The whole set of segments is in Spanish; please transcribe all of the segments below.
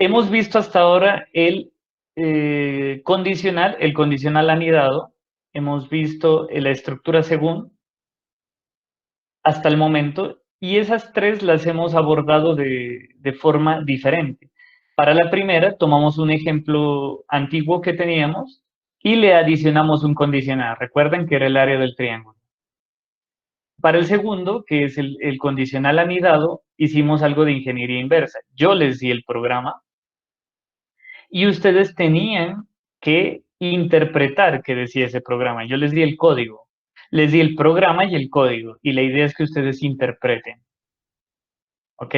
Hemos visto hasta ahora el condicional anidado, hemos visto la estructura según hasta el momento, y esas tres las hemos abordado de forma diferente. Para la primera, tomamos un ejemplo antiguo que teníamos y le adicionamos un condicional. Recuerden que era el área del triángulo. Para el segundo, que es el condicional anidado, hicimos algo de ingeniería inversa. Yo les di el programa y ustedes tenían que interpretar qué decía ese programa. Yo les di el código, les di el programa y el código, y la idea es que ustedes interpreten, ¿ok?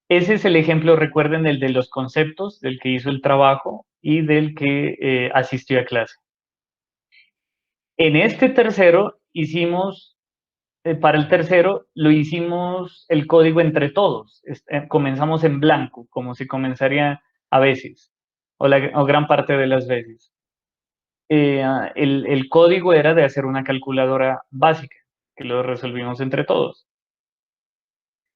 Ese es el ejemplo, recuerden, el de los conceptos, del que hizo el trabajo y del que asistió a clase. En este tercero hicimos, para el tercero lo hicimos el código entre todos. Comenzamos en blanco, como se comenzaría a veces, o gran parte de las veces. El código era de hacer una calculadora básica, que lo resolvimos entre todos.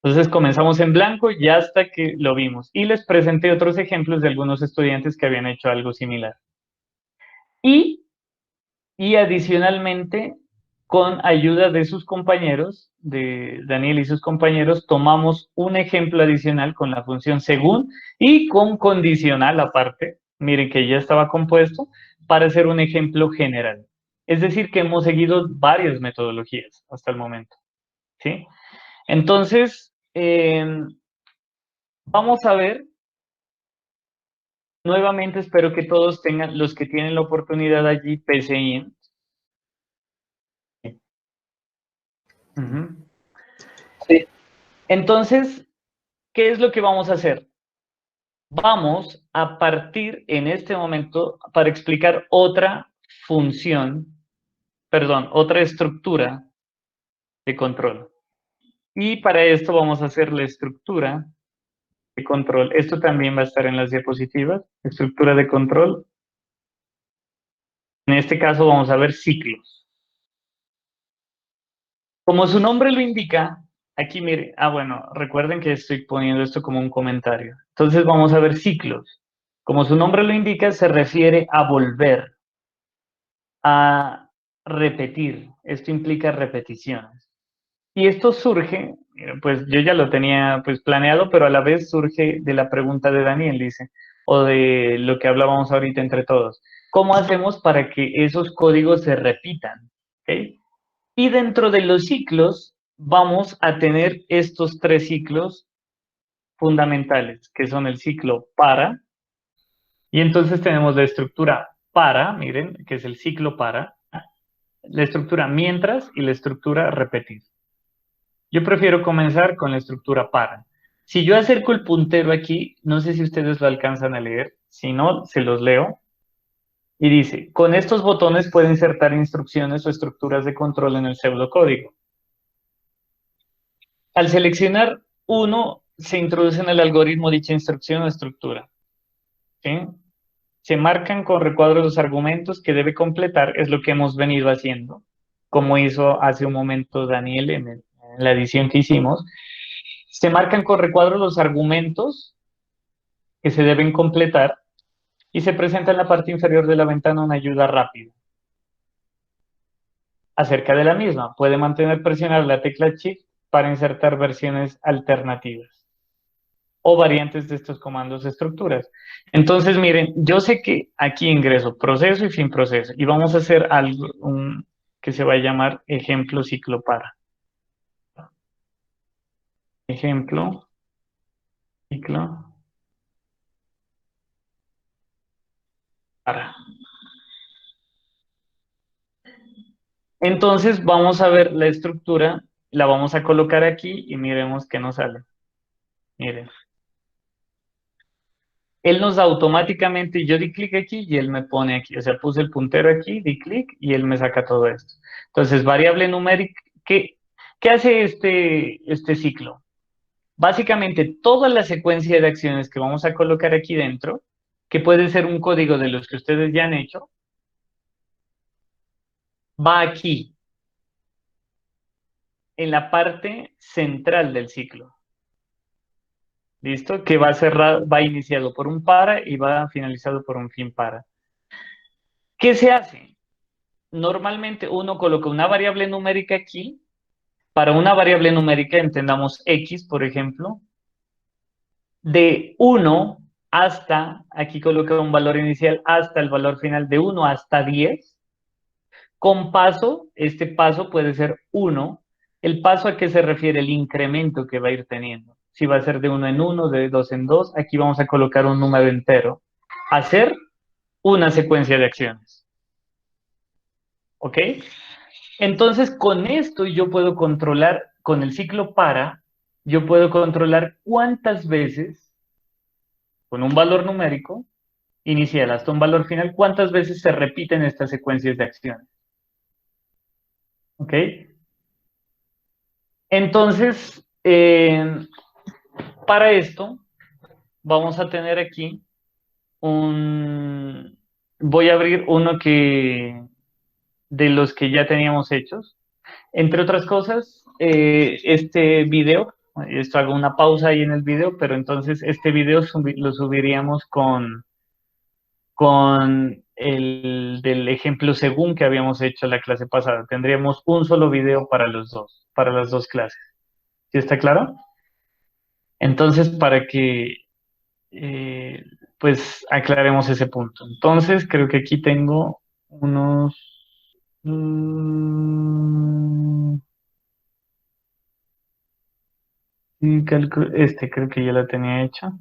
Entonces comenzamos en blanco y hasta que lo vimos. Y les presenté otros ejemplos de algunos estudiantes que habían hecho algo similar. Y, y adicionalmente, con ayuda de sus compañeros, de Daniel y sus compañeros, tomamos un ejemplo adicional con la función según y con condicional aparte. Miren que ya estaba compuesto para hacer un ejemplo general. Es decir, que hemos seguido varias metodologías hasta el momento, ¿sí? Entonces, vamos a ver, nuevamente espero que todos tengan, los que tienen la oportunidad allí, PCIN. Ujú. Sí, Entonces, ¿qué es lo que vamos a hacer? Vamos a partir en este momento para explicar otra función, perdón, otra estructura de control. Y para esto vamos a hacer la estructura de control. Esto también va a estar en las diapositivas. Estructura de control. En este caso vamos a ver ciclos. Como su nombre lo indica, aquí mire, bueno, recuerden que estoy poniendo esto como un comentario. Entonces vamos a ver ciclos. Como su nombre lo indica, se refiere a volver, a repetir. Esto implica repeticiones. Y esto surge, pues yo ya lo tenía pues planeado, pero a la vez surge de la pregunta de Daniel, dice, o de lo que hablábamos ahorita entre todos. ¿Cómo hacemos para que esos códigos se repitan? ¿Okay? Y dentro de los ciclos vamos a tener estos tres ciclos fundamentales, que son el ciclo para, y entonces tenemos la estructura para, miren, que es el ciclo para, la estructura mientras y la estructura repetir. Yo prefiero comenzar con la estructura para. Si yo acerco el puntero aquí, no sé si ustedes lo alcanzan a leer, si no, se los leo. Y dice, con estos botones puede insertar instrucciones o estructuras de control en el pseudocódigo. Al seleccionar uno, se introduce en el algoritmo dicha instrucción o estructura, ¿sí? Se marcan con recuadros los argumentos que debe completar, es lo que hemos venido haciendo, como hizo hace un momento Daniel en la edición que hicimos. Se marcan con recuadros los argumentos que se deben completar y se presenta en la parte inferior de la ventana una ayuda rápida. Acerca de la misma, puede mantener presionada la tecla Shift para insertar versiones alternativas o variantes de estos comandos de estructuras. Entonces, miren, yo sé que aquí ingreso proceso y fin proceso y vamos a hacer algo que se va a llamar ejemplo ciclo para. Ejemplo ciclo para. Entonces, vamos a ver la estructura, la vamos a colocar aquí y miremos qué nos sale. Miren. Él nos da automáticamente, yo di clic aquí y él me pone aquí, o sea, puse el puntero aquí, di clic y él me saca todo esto. Entonces, variable numérica, ¿qué hace este ciclo? Básicamente, toda la secuencia de acciones que vamos a colocar aquí dentro, que puede ser un código de los que ustedes ya han hecho, va aquí, en la parte central del ciclo. ¿Listo? Que va cerrado, va iniciado por un para y va finalizado por un fin para. ¿Qué se hace? Normalmente uno coloca una variable numérica aquí. Para una variable numérica, entendamos x, por ejemplo, de 1 hasta, aquí coloca un valor inicial, hasta el valor final de 1 hasta 10. Con paso, este paso puede ser 1. ¿El paso a qué se refiere? El incremento que va a ir teniendo. Si va a ser de 1 en 1, de 2 en 2, aquí vamos a colocar un número entero. Hacer una secuencia de acciones. ¿Ok? Entonces, con esto yo puedo controlar, con el ciclo para, yo puedo controlar cuántas veces, con un valor numérico inicial hasta un valor final, cuántas veces se repiten estas secuencias de acciones. ¿Ok? Entonces, para esto, vamos a tener aquí un... Voy a abrir uno de los que ya teníamos hechos. Entre otras cosas, este video, esto hago una pausa ahí en el video, pero entonces este video lo subiríamos con el del ejemplo según que habíamos hecho la clase pasada. Tendríamos un solo video para los dos, para las dos clases. ¿Sí está claro? Entonces, para que eh, pues aclaremos ese punto. Entonces, creo que aquí tengo unos... mm, sí, este creo que ya la tenía hecha.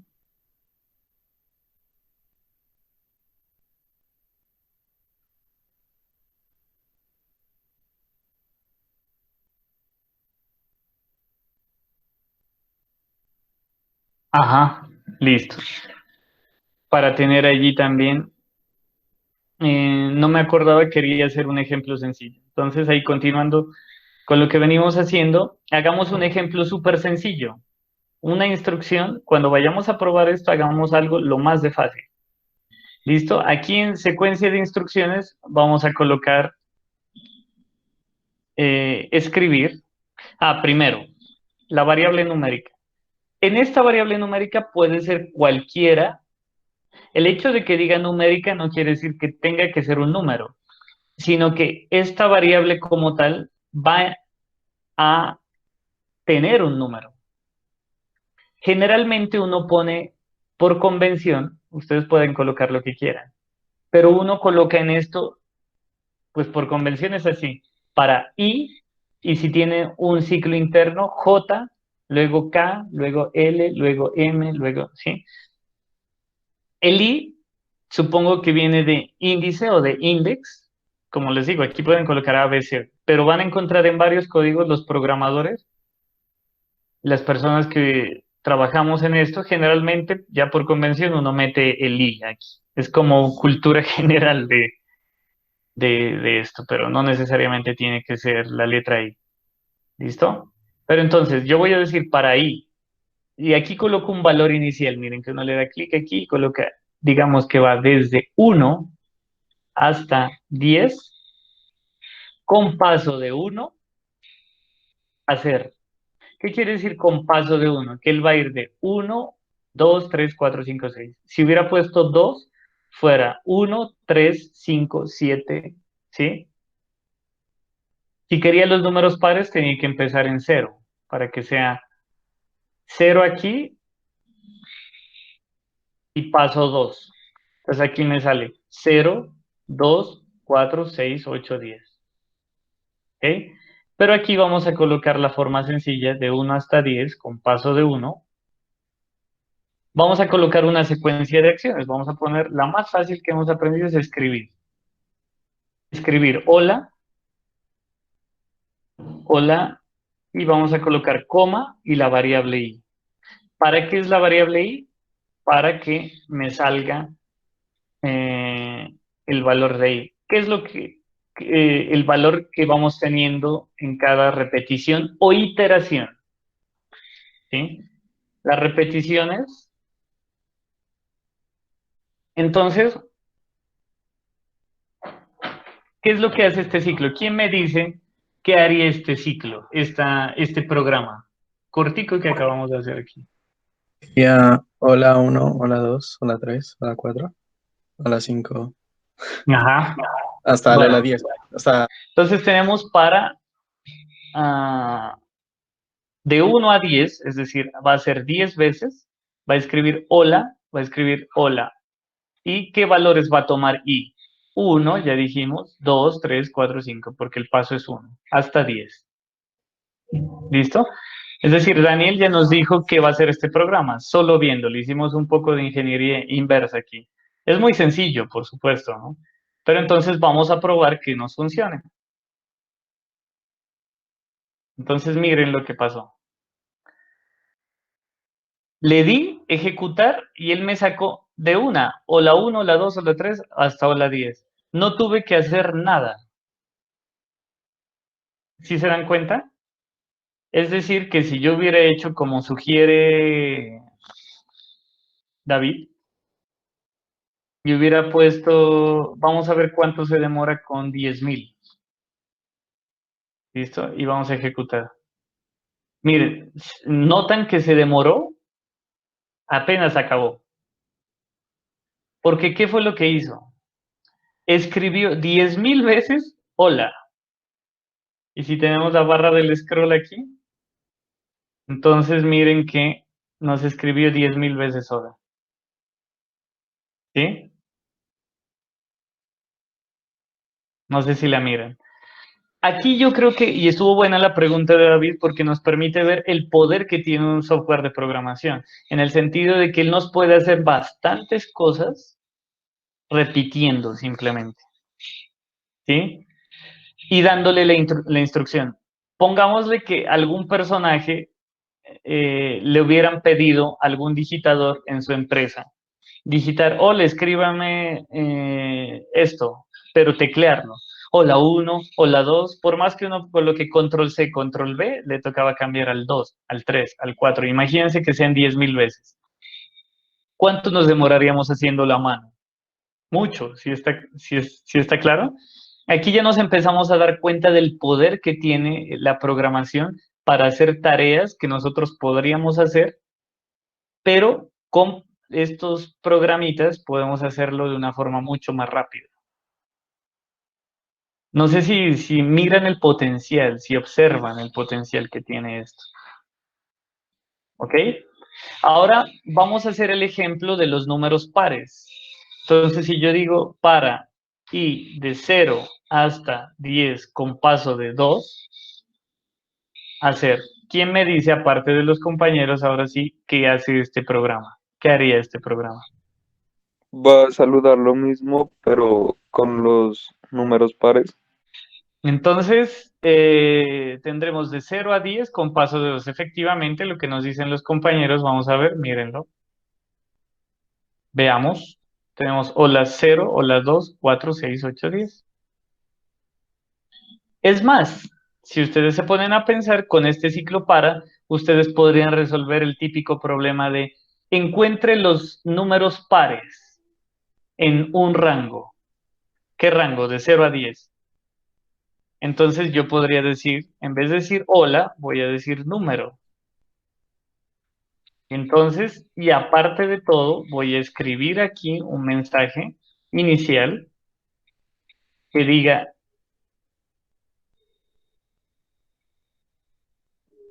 Ajá, listo. Para tener allí también, no me acordaba que quería hacer un ejemplo sencillo. Entonces, ahí continuando con lo que venimos haciendo, hagamos un ejemplo súper sencillo. Una instrucción, cuando vayamos a probar esto, hagamos algo lo más de fácil. ¿Listo? Aquí en secuencia de instrucciones vamos a colocar escribir. Primero, la variable numérica. En esta variable numérica puede ser cualquiera. El hecho de que diga numérica no quiere decir que tenga que ser un número, sino que esta variable como tal va a tener un número. Generalmente uno pone por convención, ustedes pueden colocar lo que quieran, pero uno coloca en esto, pues por convención es así, para y si tiene un ciclo interno, J, luego K, luego L, luego M, luego, ¿sí? El I, supongo que viene de índice o de index, como les digo, aquí pueden colocar A, B, C, pero van a encontrar en varios códigos los programadores, las personas que trabajamos en esto, generalmente ya por convención uno mete el I aquí. Es como cultura general de esto, pero no necesariamente tiene que ser la letra I. ¿Listo? Pero entonces yo voy a decir para I, y aquí coloco un valor inicial. Miren que uno le da clic aquí y coloca, digamos que va desde 1 hasta 10 con paso de 1 a 0. ¿Qué quiere decir con paso de 1? Que él va a ir de 1, 2, 3, 4, 5, 6. Si hubiera puesto 2, fuera 1, 3, 5, 7, ¿sí? Si quería los números pares, tenía que empezar en 0, para que sea 0 aquí y paso 2. Entonces aquí me sale 0, 2, 4, 6, 8, 10. ¿Ok? Pero aquí vamos a colocar la forma sencilla de 1 hasta 10 con paso de 1. Vamos a colocar una secuencia de acciones. Vamos a poner la más fácil que hemos aprendido es escribir. Escribir hola, hola, y vamos a colocar coma y la variable i. ¿Para qué es la variable i? Para que me salga el valor de i. ¿Qué es lo el valor que vamos teniendo en cada repetición o iteración? ¿Sí? Las repeticiones. Entonces, ¿qué es lo que hace este ciclo? ¿Quién me dice qué haría este ciclo, este programa cortico que acabamos de hacer aquí? Ya, hola uno, hola 2, hola 3, hola 4, hola 5, Ajá. hasta el hola Bueno, 10. Hasta, entonces tenemos para de 1 a 10, es decir, va a ser 10 veces, va a escribir hola, va a escribir hola. ¿Y qué valores va a tomar i? 1, ya dijimos, 2, 3, 4, 5, porque el paso es 1, hasta 10. ¿Listo? Es decir, Daniel ya nos dijo qué va a hacer este programa, solo viéndolo. Hicimos un poco de ingeniería inversa aquí. Es muy sencillo, por supuesto, ¿no? Pero entonces vamos a probar que nos funcione. Entonces miren lo que pasó. Le di ejecutar y él me sacó de una, o la 1, o la 2, o la 3, hasta o la 10. No tuve que hacer nada. ¿Sí se dan cuenta? Es decir, que si yo hubiera hecho como sugiere David, y hubiera puesto, vamos a ver cuánto se demora con 10.000. ¿Listo? Y vamos a ejecutar. Miren, notan que se demoró, apenas acabó. Porque ¿qué fue lo que hizo? Escribió 10.000 veces hola. Y si tenemos la barra del scroll aquí, entonces miren que nos escribió 10.000 veces hola. ¿Sí? No sé si la miran. Aquí yo creo que, y estuvo buena la pregunta de David, porque nos permite ver el poder que tiene un software de programación, en el sentido de que él nos puede hacer bastantes cosas repitiendo simplemente, ¿sí? Y dándole la instrucción. Pongámosle que algún personaje le hubieran pedido algún digitador en su empresa. Digitar, hola, escríbame esto, pero teclearlo. O la 1, o la 2, por más que uno coloque control C, control V, le tocaba cambiar al 2, al 3, al 4. Imagínense que sean 10.000 veces. ¿Cuánto nos demoraríamos haciéndolo a mano? Mucho, si está claro. Aquí ya nos empezamos a dar cuenta del poder que tiene la programación para hacer tareas que nosotros podríamos hacer, pero con estos programitas podemos hacerlo de una forma mucho más rápida. No sé si miran el potencial, si observan el potencial que tiene esto. ¿Ok? Ahora vamos a hacer el ejemplo de los números pares. Entonces, si yo digo para y de 0 hasta 10 con paso de 2, hacer. ¿Quién me dice, aparte de los compañeros, ahora sí, qué hace este programa? ¿Qué haría este programa? Va a saludar lo mismo, pero con los números pares. Entonces, tendremos de 0 a 10 con paso de 2. Efectivamente, lo que nos dicen los compañeros, vamos a ver, mírenlo. Veamos. Tenemos o las 0, o las 2, 4, 6, 8, 10. Es más, si ustedes se ponen a pensar con este ciclo para, ustedes podrían resolver el típico problema de encuentre los números pares en un rango. ¿Qué rango? De 0 a 10. Entonces yo podría decir, en vez de decir hola, voy a decir número. Entonces, y aparte de todo, voy a escribir aquí un mensaje inicial que diga,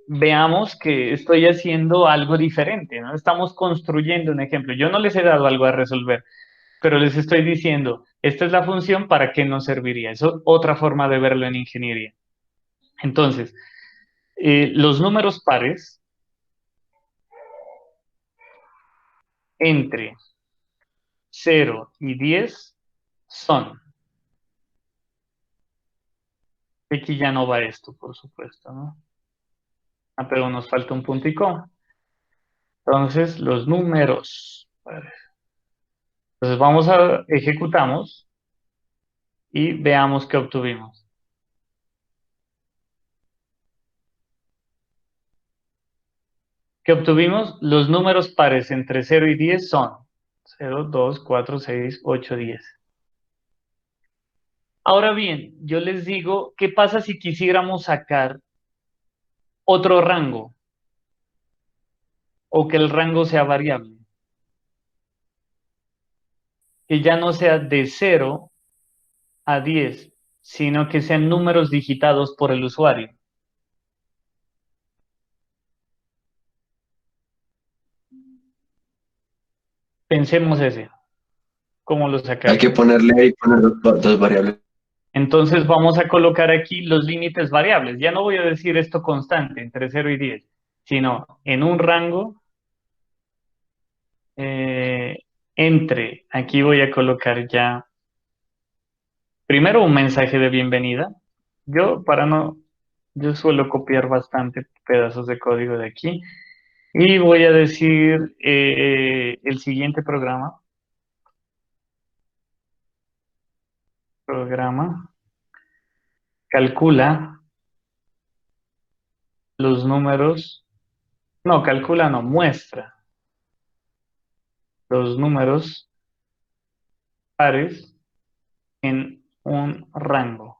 veamos que estoy haciendo algo diferente, ¿no? Estamos construyendo un ejemplo. Yo no les he dado algo a resolver, pero les estoy diciendo, esta es la función, ¿para qué nos serviría? Eso es otra forma de verlo en ingeniería. Entonces, los números pares entre 0 y 10 son. Aquí ya no va esto, por supuesto, ¿no? Ah, pero nos falta un punto y coma. Entonces, los números. Entonces, vamos a ejecutamos y veamos qué obtuvimos. ¿Qué obtuvimos? Los números pares entre 0 y 10 son 0, 2, 4, 6, 8, 10. Ahora bien, yo les digo, ¿qué pasa si quisiéramos sacar otro rango? o que el rango sea variable, que ya no sea de 0 a 10, sino que sean números digitados por el usuario. Pensemos ese, ¿cómo lo Hay que sacamos? ponerle ahí, poner dos variables. Entonces vamos a colocar aquí los límites variables. Ya no voy a decir esto constante, entre 0 y 10, sino en un rango eh, entre, aquí voy a colocar ya, primero un mensaje de bienvenida. Yo suelo copiar bastante pedazos de código de aquí. Y voy a decir el siguiente programa calcula los números, no, calcula no, muestra los números pares en un rango.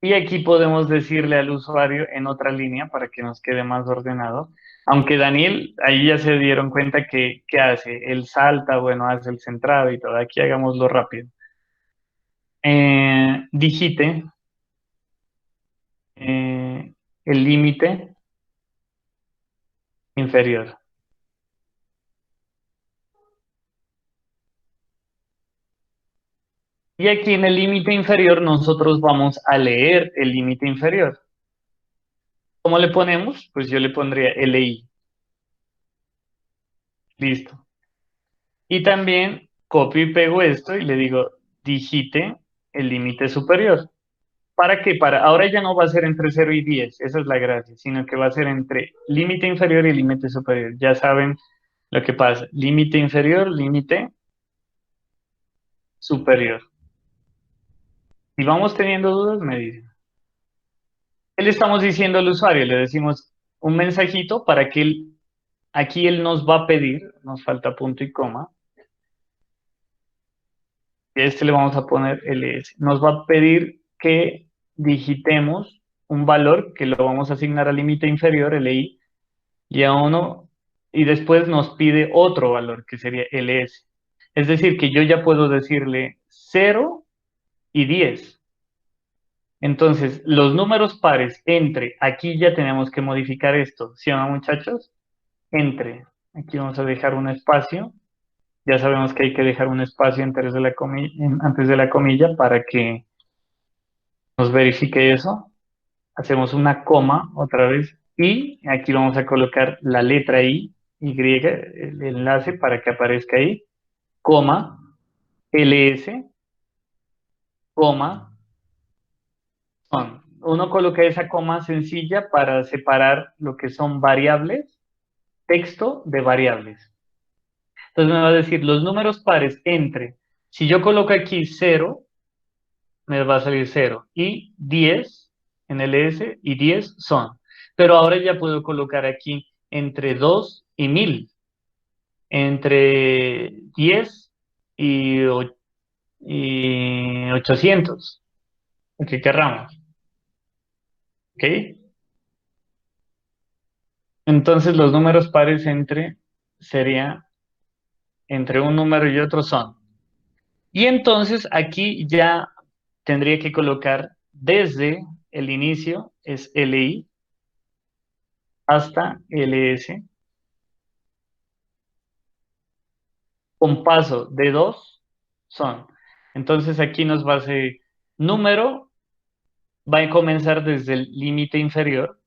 Y aquí podemos decirle al usuario en otra línea para que nos quede más ordenado. Aunque Daniel, ahí ya se dieron cuenta que hace, él salta, bueno, hace el centrado y todo. Aquí hagámoslo rápido. Digite el límite inferior. Y aquí en el límite inferior nosotros vamos a leer el límite inferior. ¿Cómo le ponemos? Pues yo le pondría LI. Listo. Y también copio y pego esto y le digo, digite el límite superior. ¿Para qué? Ahora ya no va a ser entre 0 y 10, esa es la gracia, sino que va a ser entre límite inferior y límite superior. Ya saben lo que pasa. Límite inferior, límite superior. Si vamos teniendo dudas, me dicen. ¿Qué le estamos diciendo al usuario? Le decimos un mensajito para que aquí él nos va a pedir, nos falta punto y coma, y a este le vamos a poner ls. Nos va a pedir que digitemos un valor que lo vamos a asignar al límite inferior, li, y a uno, y después nos pide otro valor que sería ls. Es decir, que yo ya puedo decirle 0 y 10. Entonces, los números pares entre, aquí ya tenemos que modificar esto, ¿sí o no, muchachos? Entre, aquí vamos a dejar un espacio, ya sabemos que hay que dejar un espacio antes de la comilla para que nos verifique eso. Hacemos una coma otra vez y aquí vamos a colocar la letra Y, el enlace para que aparezca ahí, coma, ls, coma, son. Uno coloca esa coma sencilla para separar lo que son variables, texto de variables. Entonces me va a decir los números pares entre, si yo coloco aquí 0, me va a salir 0 y 10 en el S y 10 son. Pero ahora ya puedo colocar aquí entre 2 y 1000, entre 10 y 800, lo que querramos. ¿Ok? Entonces los números pares sería entre un número y otro son. Y entonces aquí ya tendría que colocar desde el inicio, es LI, hasta LS, con paso de 2 son. Entonces aquí nos va a ser número, va a comenzar desde el límite inferior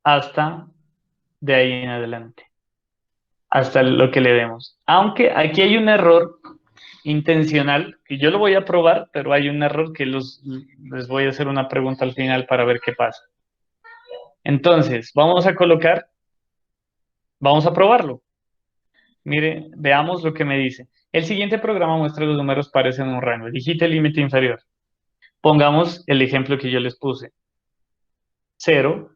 hasta de ahí en adelante, hasta lo que le demos. Aunque aquí hay un error intencional, que yo lo voy a probar, pero hay un error que les voy a hacer una pregunta al final para ver qué pasa. Entonces, vamos a probarlo. Mire, veamos lo que me dice. El siguiente programa muestra los números pares en un rango. Digite el límite inferior. Pongamos el ejemplo que yo les puse. 0,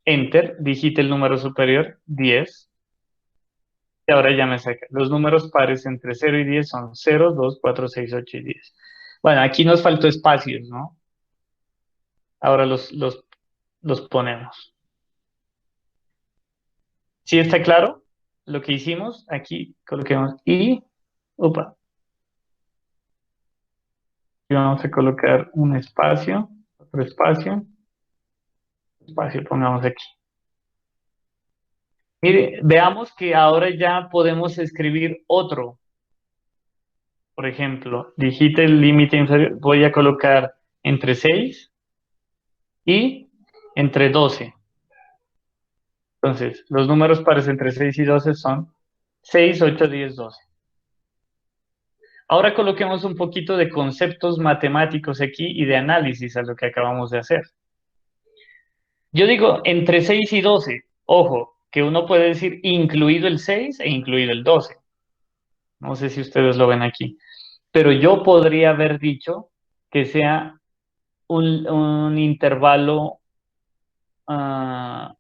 enter, digite el número superior, 10. Y ahora ya me saca. Los números pares entre 0 y 10 son 0, 2, 4, 6, 8 y 10. Bueno, aquí nos faltó espacios, ¿no? Ahora los los ponemos. ¿Sí está claro lo que hicimos? Aquí coloquemos y, opa, y vamos a colocar un espacio, otro espacio, espacio, pongamos aquí. Mire, veamos que ahora ya podemos escribir otro. Por ejemplo, digite el límite inferior, voy a colocar entre 6 y entre 12. Entonces, los números pares entre 6 y 12 son 6, 8, 10, 12. Ahora coloquemos un poquito de conceptos matemáticos aquí y de análisis a lo que acabamos de hacer. Yo digo entre 6 y 12. Ojo, que uno puede decir incluido el 6 e incluido el 12. No sé si ustedes lo ven aquí. Pero yo podría haber dicho que sea un intervalo, ah,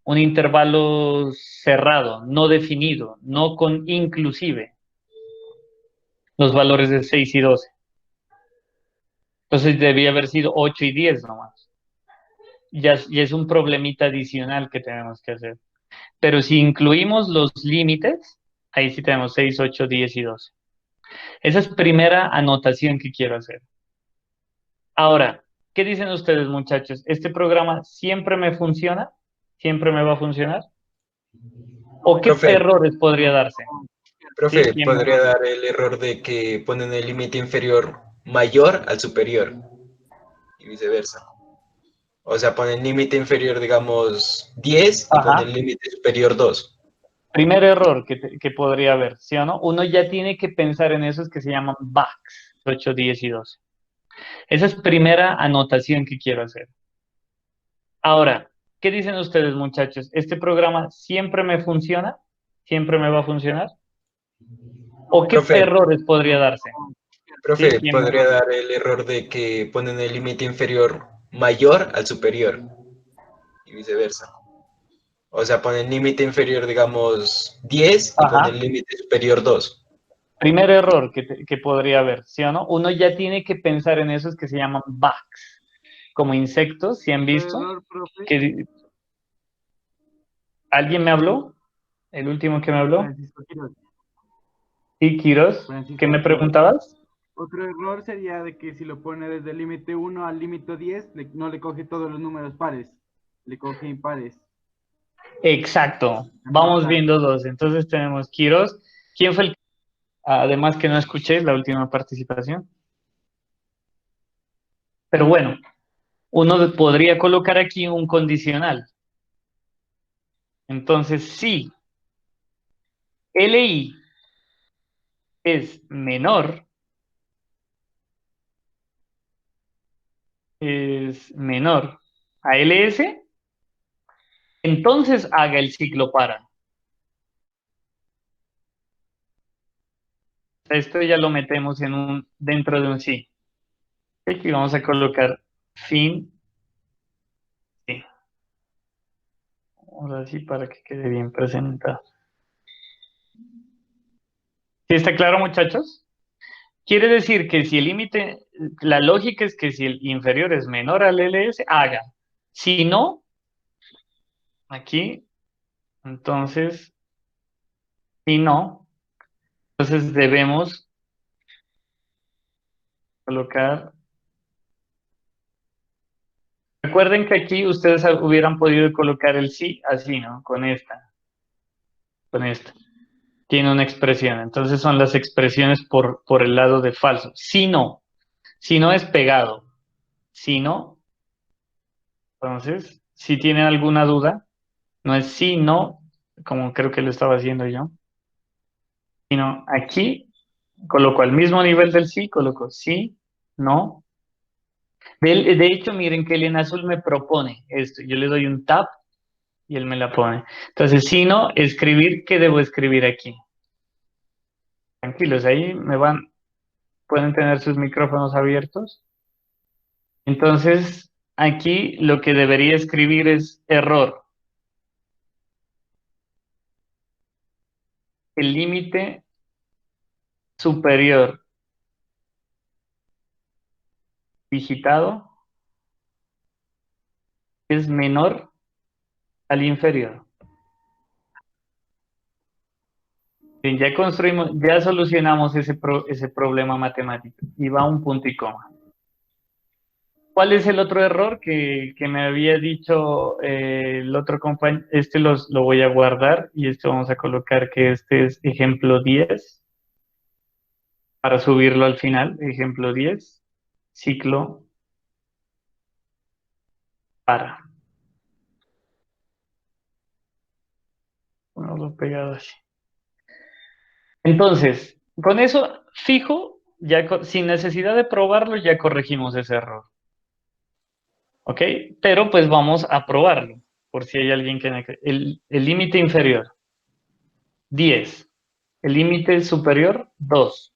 un intervalo cerrado, no definido, no con inclusive los valores de 6 y 12. Entonces debía haber sido 8 y 10 nomás. Ya es un problemita adicional que tenemos que hacer. Pero si incluimos los límites, ahí sí tenemos 6, 8, 10 y 12. Esa es primera anotación que quiero hacer. Ahora, ¿qué dicen ustedes, muchachos? ¿Este programa siempre me funciona? ¿Siempre me va a funcionar? ¿O qué Profe, errores podría darse? ¿Sí? profe, ¿Quién? podría dar el error de que ponen el límite inferior mayor al superior y viceversa. O sea, ponen límite inferior, digamos, 10 y Ajá. ponen límite superior 2. Primer error que podría haber, ¿sí o no? Uno ya tiene que pensar en esos que se llaman backs, 8, 10 y 12. Esa es primera anotación que quiero hacer. Ahora, ¿qué dicen ustedes, muchachos? ¿Este programa siempre me funciona? ¿Siempre me va a funcionar? ¿O qué Profe, errores podría darse? ¿Sí? profe, ¿Quién? podría dar el error de que ponen el límite inferior mayor al superior y viceversa. O sea, ponen límite inferior, digamos, 10 y Ajá. ponen límite superior 2. Primer error que podría haber, ¿sí o no? Uno ya tiene que pensar en esos que se llaman bugs, como insectos, ¿sí han visto? Error, profe. ¿Alguien me habló? ¿El último que me habló? Francisco Quiroz. Sí, Quiroz. Francisco ¿Qué me Quiroz. preguntabas? Otro error sería de que si lo pone desde el límite 1 al límite 10, no le coge todos los números pares, le coge impares. Exacto. Vamos viendo dos. Entonces tenemos Quiroz. ¿Quién fue el? Además que no escuché la última participación. Pero bueno, uno podría colocar aquí un condicional. Entonces, si LI es menor a LS, entonces haga el ciclo para. Esto ya lo metemos dentro de un sí. Aquí vamos a colocar fin. Sí. Ahora sí, para que quede bien presentado. ¿Sí está claro, muchachos? Quiere decir que si el límite, la lógica es que si el inferior es menor al LS, haga. Si no, aquí, entonces, si no, entonces debemos colocar. Recuerden que aquí ustedes hubieran podido colocar el sí así, ¿no? Con esta. Tiene una expresión. Entonces son las expresiones por el lado de falso. Si no es pegado. Si no, entonces, si tienen alguna duda, no es sí, no, como creo que lo estaba haciendo yo, sino aquí coloco al mismo nivel del sí, coloco sí, no. De hecho, miren que él en azul me propone esto. Yo le doy un tap y él me la pone. Entonces, si no, escribir, ¿qué debo escribir aquí? Tranquilos, ahí pueden tener sus micrófonos abiertos. Entonces, aquí lo que debería escribir es error. El límite superior digitado es menor al inferior. Bien, ya solucionamos ese problema matemático. Y va un punto y coma. ¿Cuál es el otro error que me había dicho el otro compañero? Este lo voy a guardar y este vamos a colocar que este es ejemplo 10 para subirlo al final. Ejemplo 10, ciclo para. Ponerlo pegado así. Entonces, con eso fijo, sin necesidad de probarlo, ya corregimos ese error. ¿Ok? Pero pues vamos a probarlo, por si hay alguien que... El límite inferior, 10. El límite superior, 2.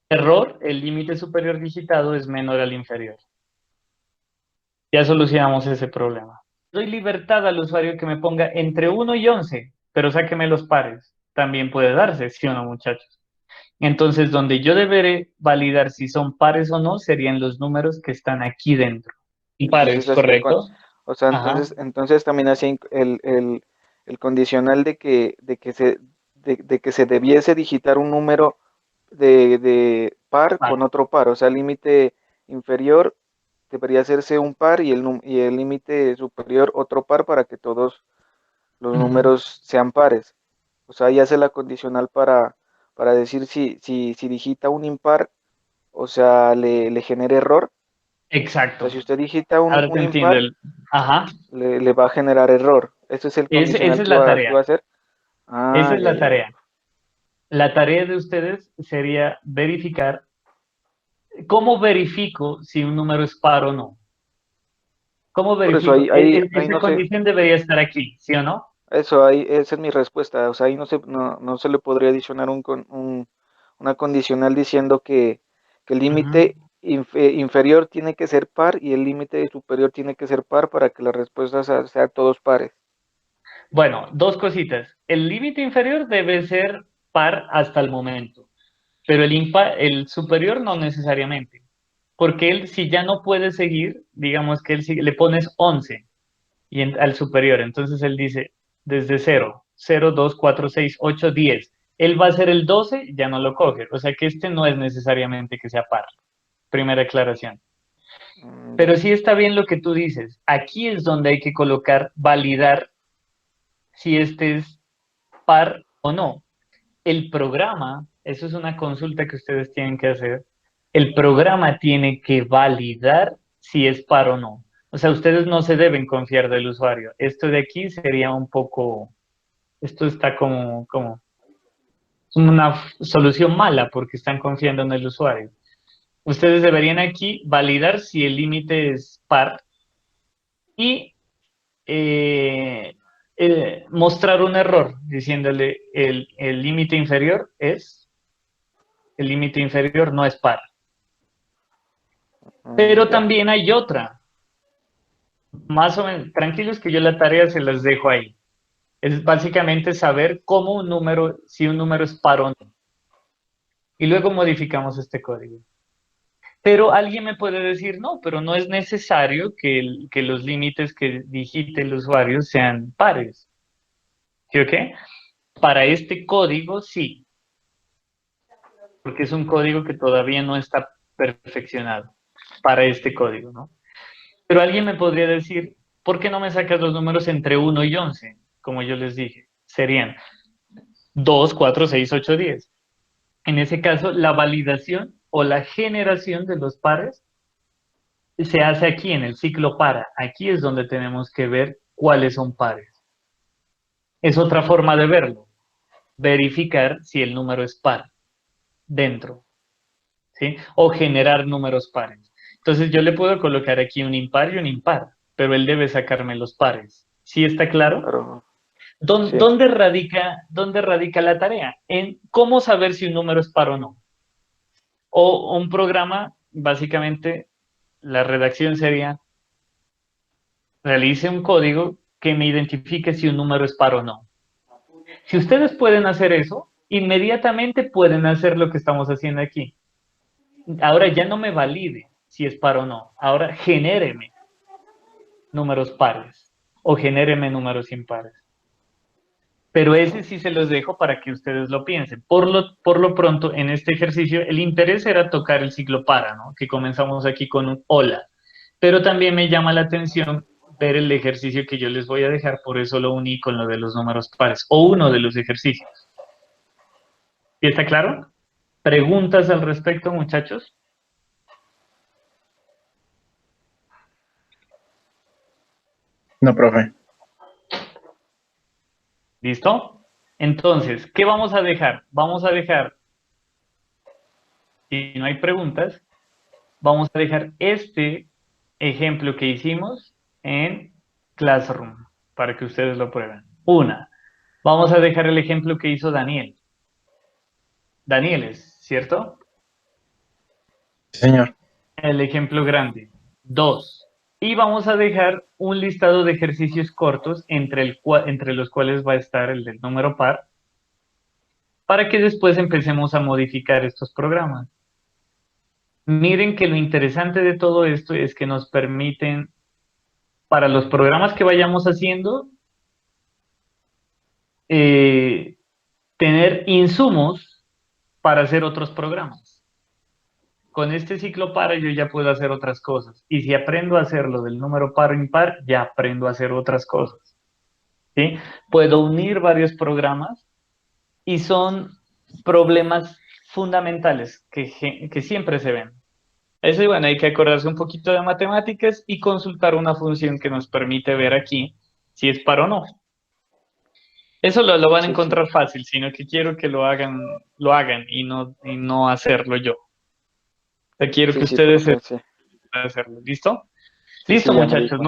Error, el límite superior digitado es menor al inferior. Ya solucionamos ese problema. Doy libertad al usuario que me ponga entre 1 y 11, pero sáqueme los pares. También puede darse, ¿sí o no, muchachos? Entonces, donde yo deberé validar si son pares o no, serían los números que están aquí dentro. Y pares, Entonces hacía ¿correcto? o sea, Ajá. entonces también hacía el condicional de que se debiese digitar un número de par Par. con otro par. O sea, el límite inferior debería hacerse un par y y el límite superior otro par para que todos los Ujú. números sean pares. O sea, ahí hace la condicional para decir si digita un impar, o sea, le genera error. O sea, Exacto. si usted digita Ahora te un entiendo. impar, Ajá. le va a generar error. Ese es el Esa condicional es la que va tarea. a hacer. Esa Ah, es ya, la ya, ya. tarea. La tarea de ustedes sería verificar. ¿Cómo verifico si un número es par o no? ¿Cómo Por eso verifico? ahí Esa no sé, condición debería estar aquí, ¿sí o no? eso ahí, esa es mi respuesta. O sea, ahí no se le podría adicionar una condicional diciendo que el límite Ujú. inferior tiene que ser par y el límite superior tiene que ser par para que la respuesta sea todos pares. Bueno, dos cositas. El límite inferior debe ser par hasta el momento, pero el superior no necesariamente, porque él si ya no puede seguir, digamos que le pones 11 al superior, entonces él dice desde 0, 0, 2, 4, 6, 8, 10. Él va a ser el 12, ya no lo coge, o sea que este no es necesariamente que sea par. Primera aclaración. Pero Ya. sí está bien lo que tú dices. Aquí es donde hay que colocar, validar si este es par o no. El programa, eso es una consulta que ustedes tienen que hacer, el programa tiene que validar si es par o no. O sea, ustedes no se deben confiar del usuario. Esto de aquí sería un poco, esto está como una solución mala porque están confiando en el usuario. Ustedes deberían aquí validar si el límite es par y eh, mostrar un error diciéndole el límite inferior el límite inferior no es par. Pero Ya. también hay otra, más o menos, tranquilos que yo la tarea se las dejo ahí. Es básicamente saber cómo si un número es par o no. Y luego modificamos este código. Pero alguien me puede decir, no, pero no es necesario que los límites que digite el usuario sean pares. ¿Sí o qué? Para este código sí, porque es un código que todavía no está perfeccionado para este código, ¿no? Pero alguien me podría decir, ¿por qué no me sacas los números entre 1 y 11? Como yo les dije, serían 2, 4, 6, 8, 10. En ese caso, la validación o la generación de los pares se hace aquí en el ciclo para. Aquí es donde tenemos que ver cuáles son pares. Es otra forma de verlo, verificar si el número es par dentro, ¿sí? O generar números pares. Entonces yo le puedo colocar aquí un impar y un impar, pero él debe sacarme los pares. ¿Sí está claro? Claro. ¿Dónde, Sí. dónde radica la tarea? En cómo saber si un número es par o no. O un programa, básicamente, la redacción sería, realice un código que me identifique si un número es par o no. Si ustedes pueden hacer eso, inmediatamente pueden hacer lo que estamos haciendo aquí. Ahora ya no me valide, si es par o no. Ahora genéreme números pares o genéreme números impares. Pero ese sí se los dejo para que ustedes lo piensen. Por lo pronto, en este ejercicio, el interés era tocar el ciclo para, ¿no? Que comenzamos aquí con un hola. Pero también me llama la atención ver el ejercicio que yo les voy a dejar, por eso lo uní con lo de los números pares, o uno de los ejercicios. ¿Y está claro? ¿Preguntas al respecto, muchachos? No, profe. ¿Listo? Entonces, ¿qué vamos a dejar? Vamos a dejar, si no hay preguntas, vamos a dejar este ejemplo que hicimos en Classroom, para que ustedes lo prueben. Vamos a dejar el ejemplo que hizo Daniel. Daniel es, ¿cierto? Sí, señor. El ejemplo grande. 2. Y vamos a dejar un listado de ejercicios cortos entre los cuales va a estar el del número par, para que después empecemos a modificar estos programas. Miren que lo interesante de todo esto es que nos permiten, para los programas que vayamos haciendo, tener insumos para hacer otros programas. Con este ciclo par yo ya puedo hacer otras cosas. Y si aprendo a hacerlo del número par o impar, ya aprendo a hacer otras cosas. ¿Sí? Puedo unir varios programas y son problemas fundamentales que siempre se ven. Eso, y bueno, hay que acordarse un poquito de matemáticas y consultar una función que nos permite ver aquí si es par o no. Eso lo van a Sí, encontrar fácil, sino que quiero que lo hagan y no hacerlo yo. O sea, quiero que sí, ustedes profe, sí. sepan hacerlo. ¿Listo? Sí, Listo, ya me muchachos. dijo.